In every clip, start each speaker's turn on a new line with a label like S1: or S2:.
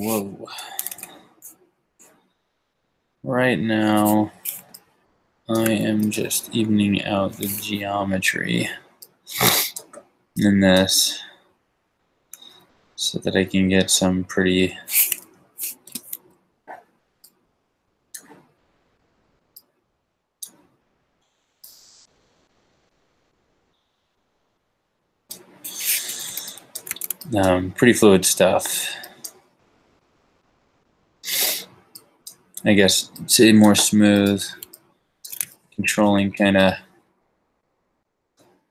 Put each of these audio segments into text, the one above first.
S1: Whoa. Right now, I am just evening out the geometry in this so that I can get some pretty pretty fluid stuff. I guess say more smooth, controlling kind of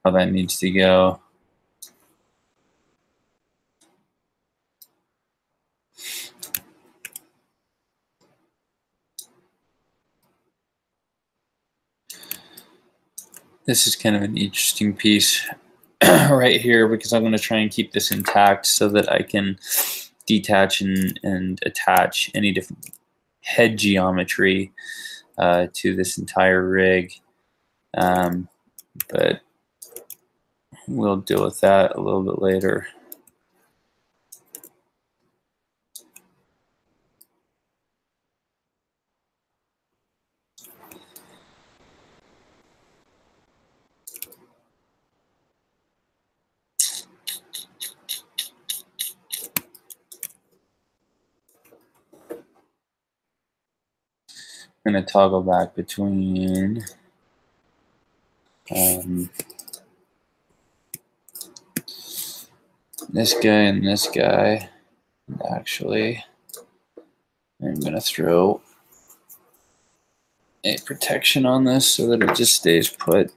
S1: how that needs to go. This is kind of an interesting piece right here because I'm going to try and keep this intact so that I can detach and attach any different head geometry to this entire rig. But we'll deal with that a little bit later. I'm going to toggle back between this guy and this guy. And actually, I'm going to throw a protection on this so that it just stays put.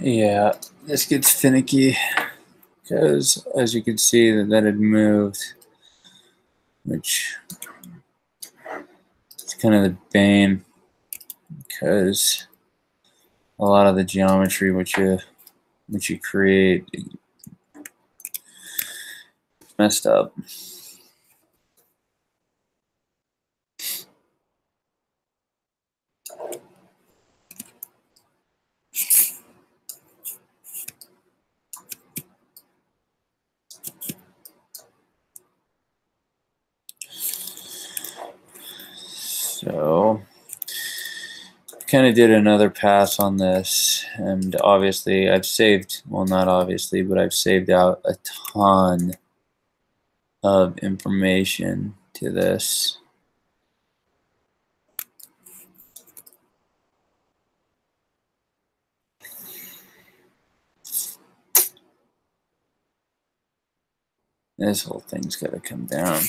S1: Yeah, this gets finicky because, as you can see, that had moved, which is kind of the bane because a lot of the geometry which you create messed up. So kind of did another pass on this, and obviously I've saved, well, not obviously, but I've saved out a ton of information to this. This whole thing's got to come down.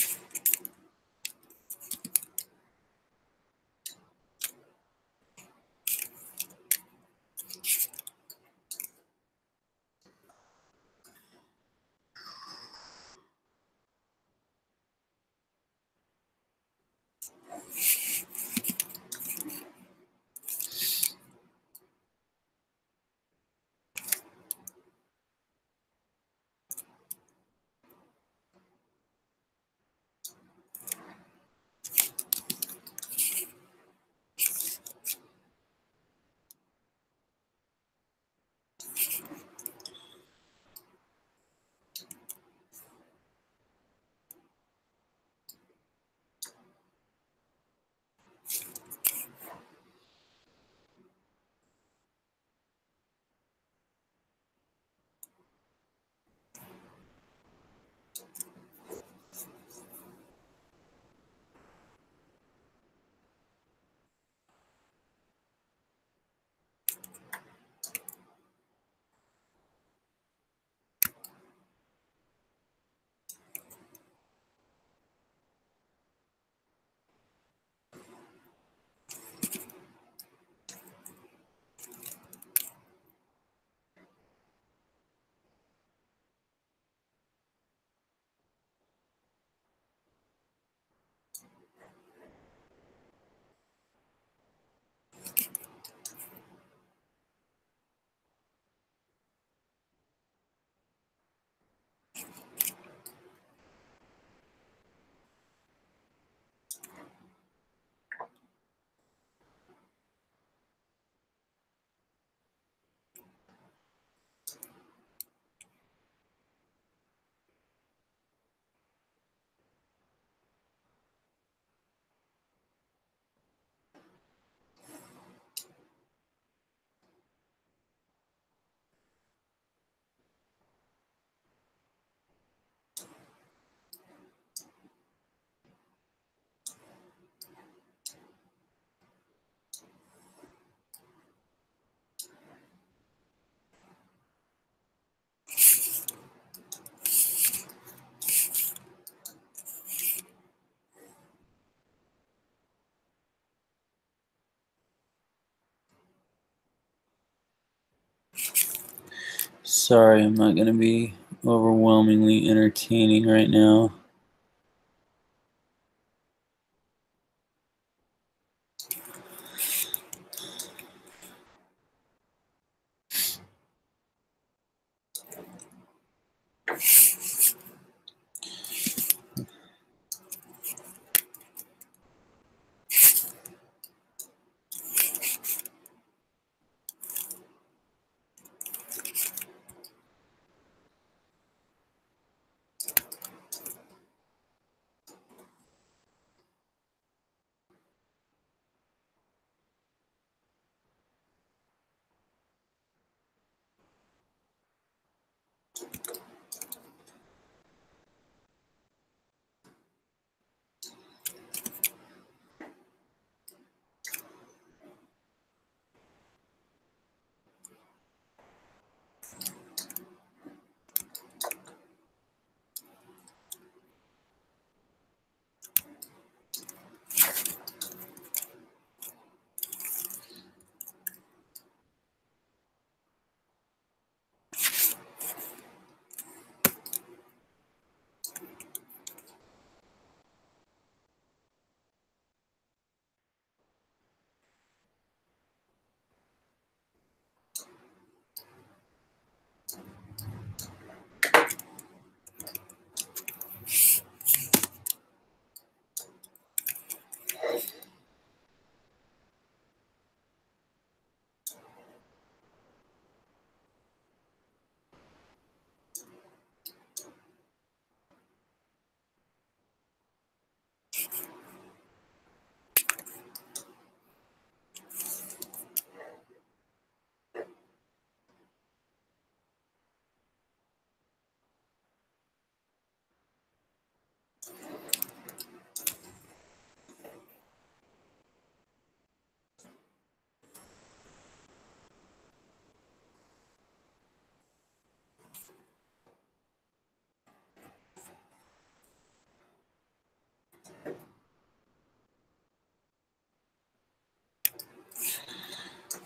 S1: Sorry, I'm not going to be overwhelmingly entertaining right now.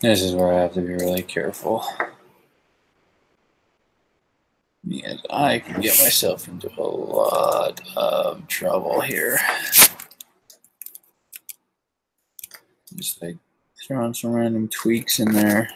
S1: This is where I have to be really careful, because I can get myself into a lot of trouble here. Just like throwing some random tweaks in there.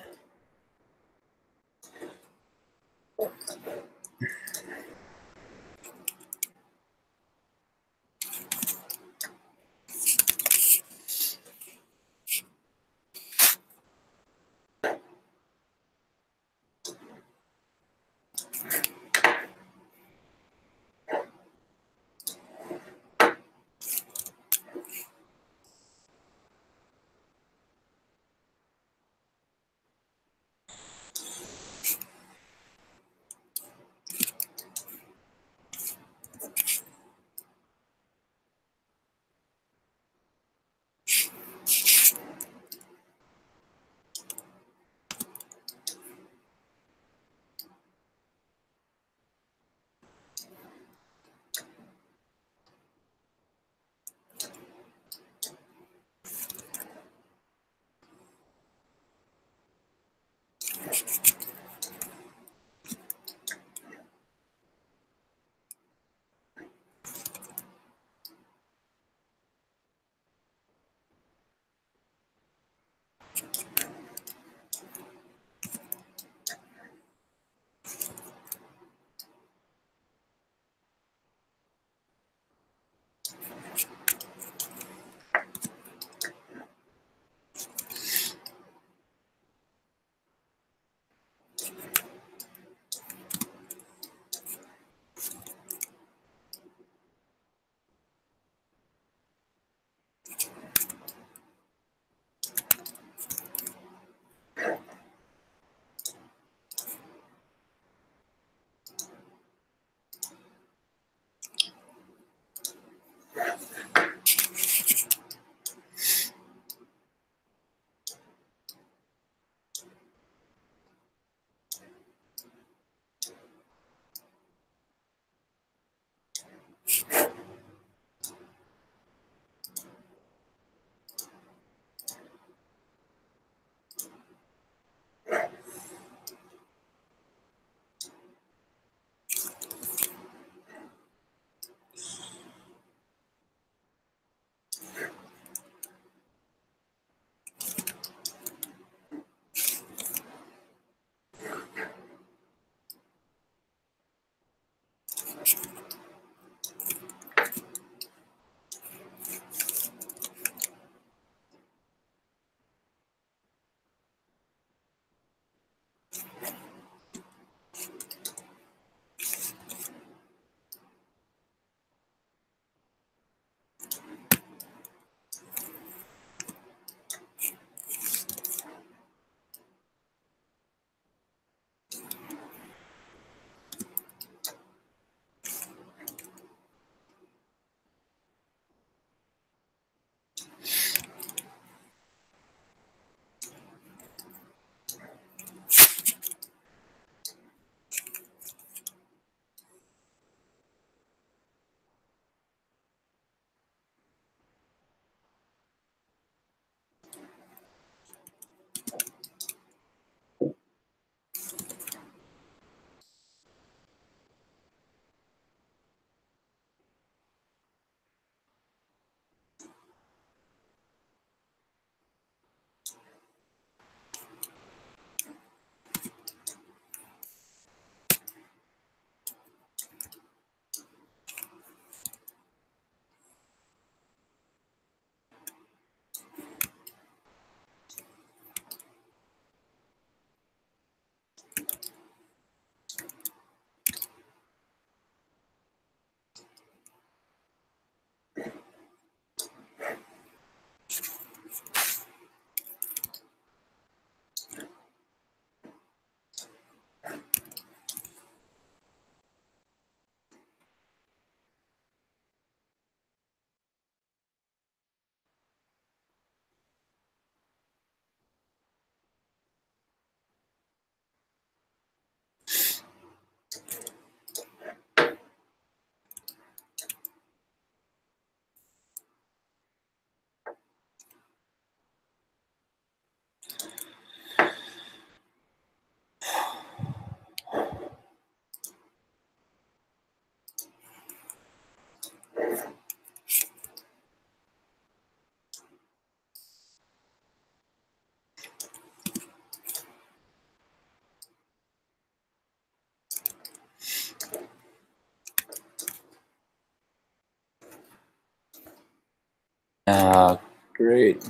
S1: Great.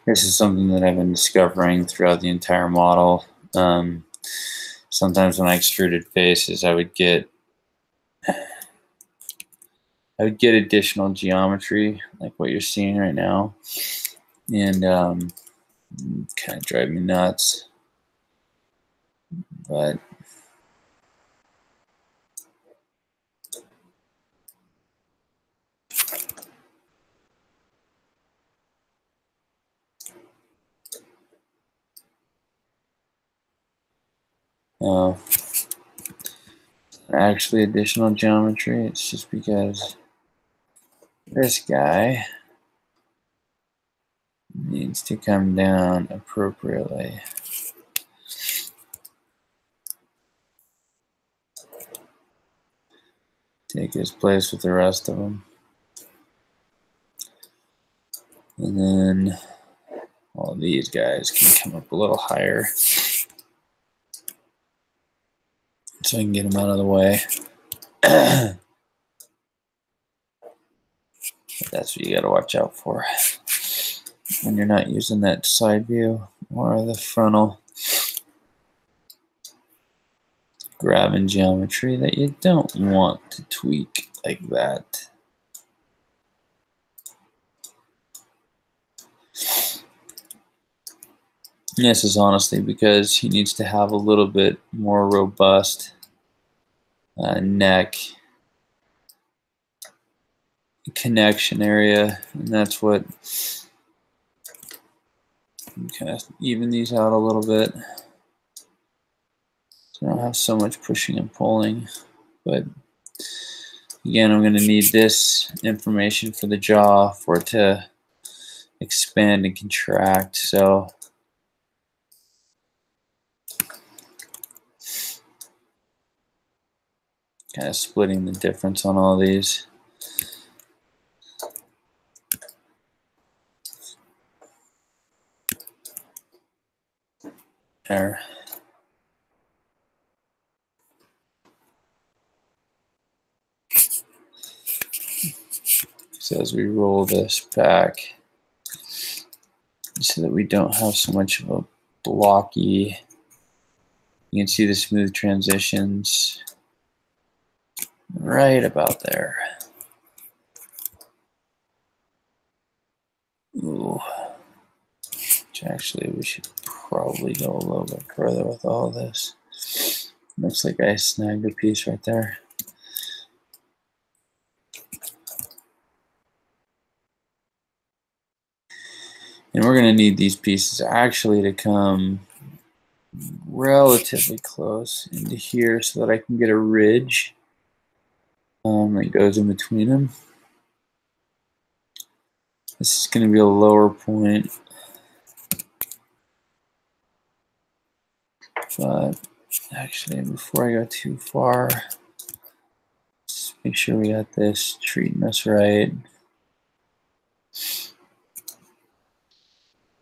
S1: This is something that I've been discovering throughout the entire model. Sometimes when I extruded faces, I would get additional geometry like what you're seeing right now, and kind of drive me nuts. But actually additional geometry, it's just because this guy needs to come down appropriately. Take his place with the rest of them. And then all these guys can come up a little higher so I can get them out of the way. That's what you got to watch out for when you're not using that side view or the frontal. Grabbing geometry that you don't want to tweak like that. And this is honestly because he needs to have a little bit more robust neck connection area, and that's what kind of even these out a little bit. So I don't have so much pushing and pulling, but again, I'm going to need this information for the jaw for it to expand and contract. So kind of splitting the difference on all these. There. So as we roll this back, so that we don't have so much of a blocky, you can see the smooth transitions right about there. Ooh. Which actually we should probably go a little bit further with all this. Looks like I snagged a piece right there. And we're going to need these pieces actually to come relatively close into here so that I can get a ridge that goes in between them. This is going to be a lower point, but actually before I go too far, let's make sure we got this treating us right.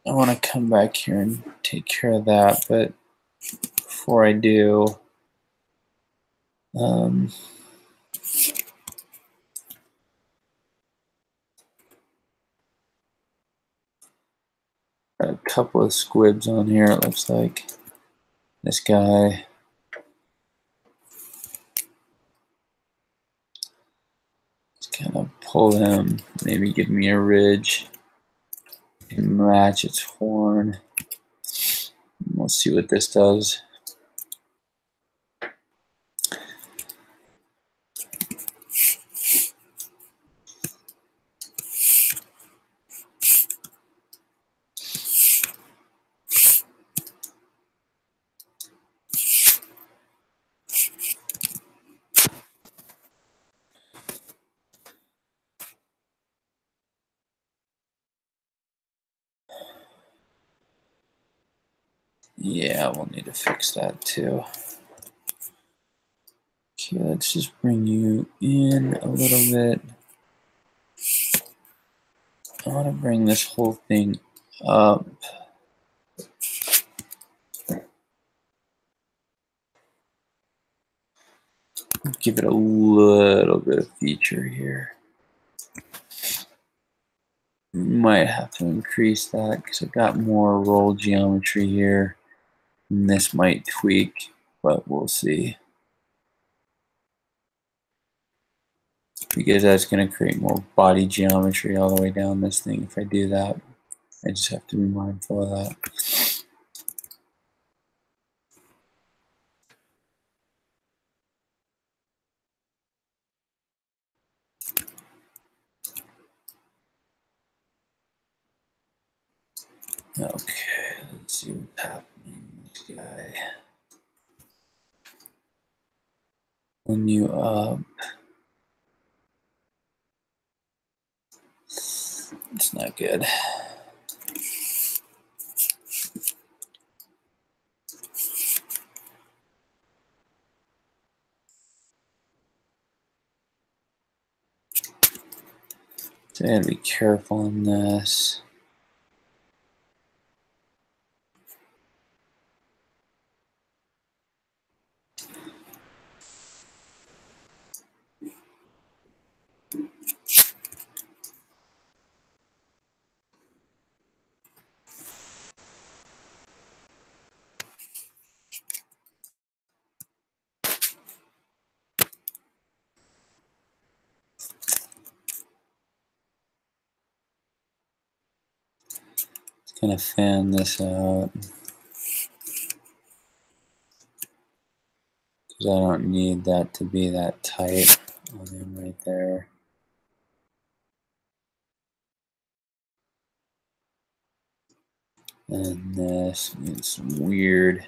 S1: I want to come back here and take care of that, but before I do, a couple of squibs on here, it looks like. This guy. Just kind of pull him, maybe give me a ridge and match its horn. We'll see what this does. Yeah, we'll need to fix that too. Okay, let's just bring you in a little bit. I want to bring this whole thing up. Give it a little bit of feature here. Might have to increase that because I've got more roll geometry here. And this might tweak, but we'll see. Because that's going to create more body geometry all the way down this thing if I do that. I just have to be mindful of that. Okay, let's see what's happening with this guy. When you up, it's not good. So I gotta be careful in this. Just gonna fan this out. Because I don't need that to be that tight on him right there. And this needs some weird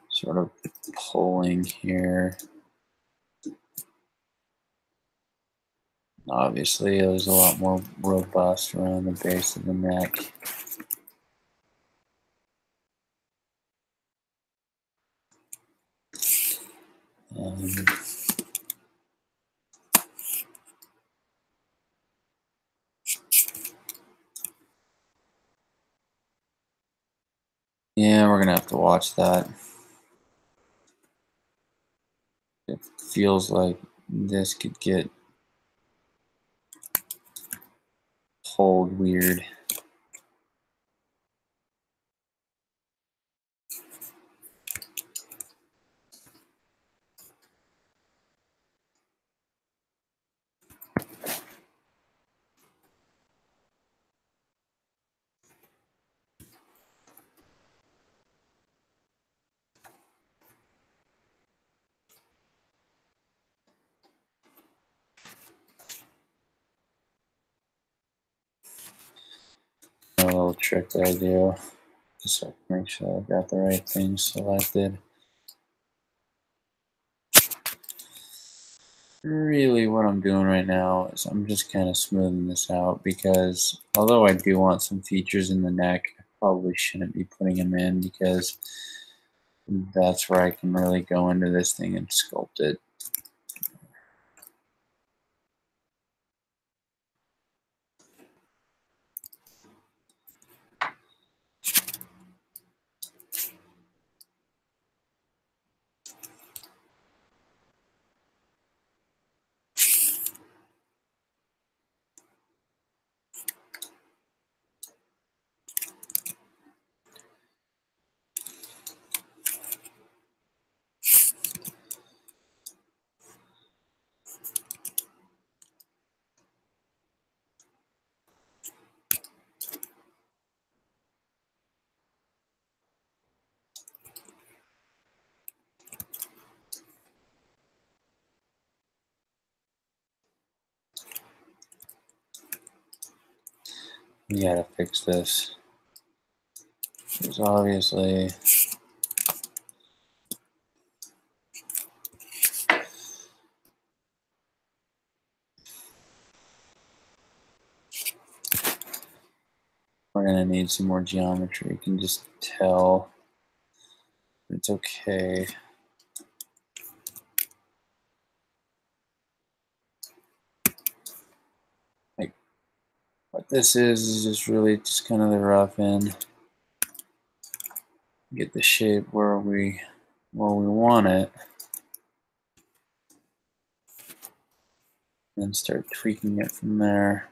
S1: sort of pulling here. Obviously, it was a lot more robust around the base of the neck. Yeah, we're gonna have to watch that. It feels like this could get pulled weird. A little trick that I do, just so I can make sure I've got the right things selected. Really what I'm doing right now is I'm just kind of smoothing this out because although I do want some features in the neck, I probably shouldn't be putting them in because that's where I can really go into this thing and sculpt it. We gotta fix this. Because obviously we're gonna need some more geometry. You can just tell it's okay. Like what this is just really just kind of the rough end. Get the shape where we want it. And start tweaking it from there.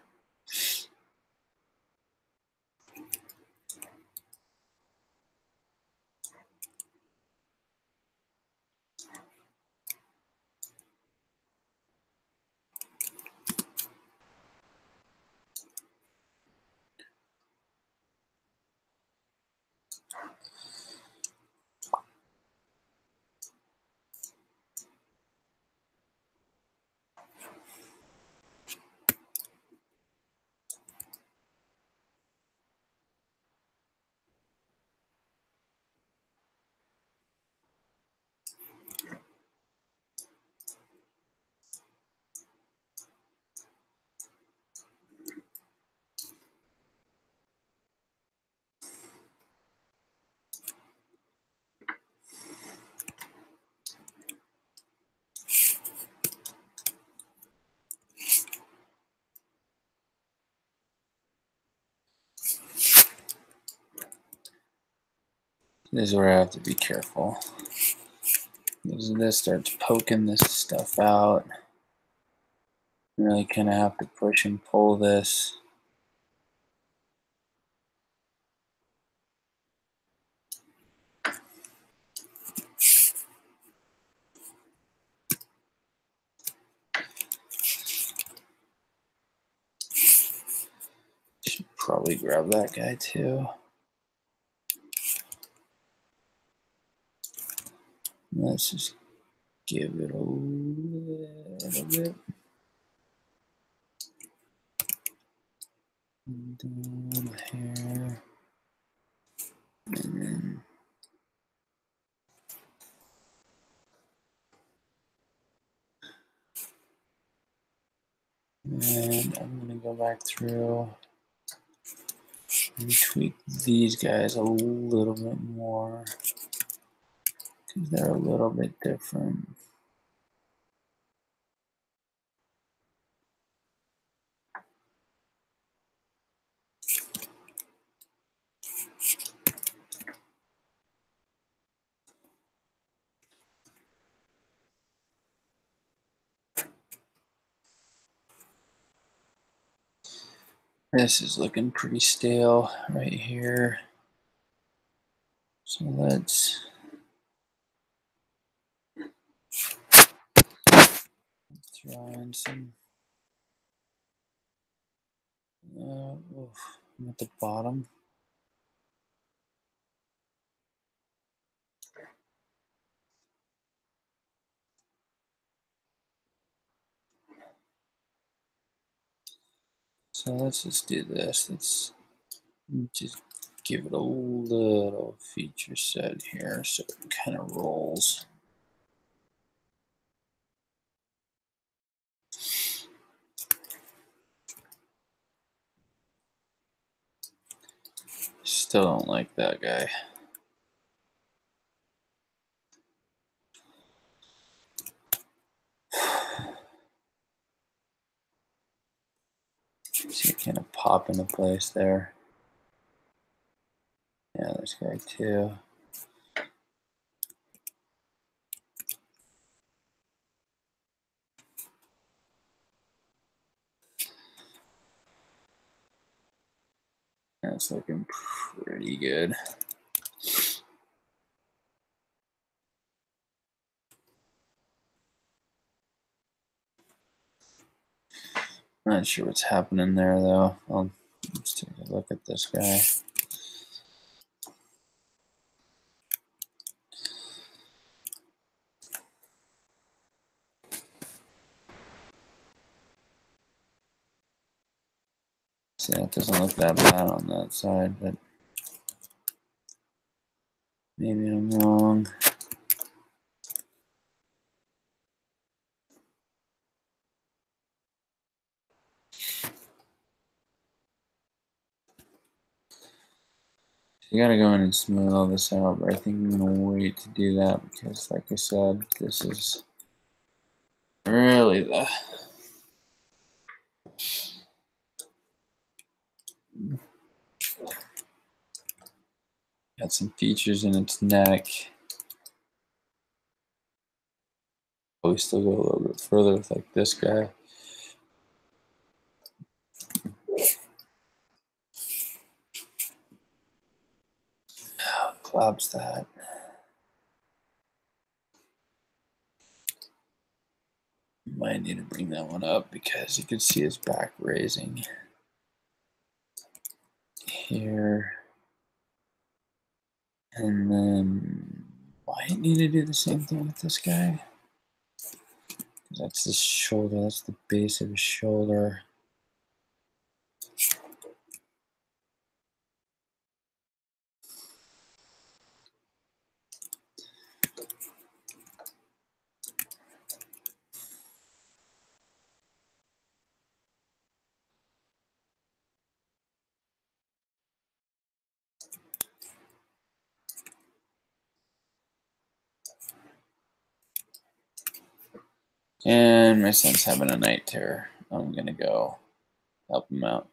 S1: This is where I have to be careful. Because this starts poking this stuff out. You really kind of have to push and pull this. Should probably grab that guy too. Let's just give it a little bit. Down here. And I'm going to go back through and tweak these guys a little bit more because they're a little bit different. This is looking pretty stale right here. So let's throw in some. I'm at the bottom. So let's just do this. Let's just give it a little feature set here so it kind of rolls. Still don't like that guy. See it kind of pop into place there. Yeah, this guy too. That's looking pretty good. Not sure what's happening there though. Let's take a look at this guy. See, that doesn't look that bad on that side, but maybe I'm wrong. You gotta go in and smooth all this out, but I think I'm gonna wait to do that because, like I said, this is really the got some features in its neck. We still go a little bit further with like this guy. Collapse that. Might need to bring that one up because you can see his back raising here. And then might need to do the same thing with this guy. That's the shoulder, that's the base of his shoulder. And my son's having a night terror. I'm gonna go help him out.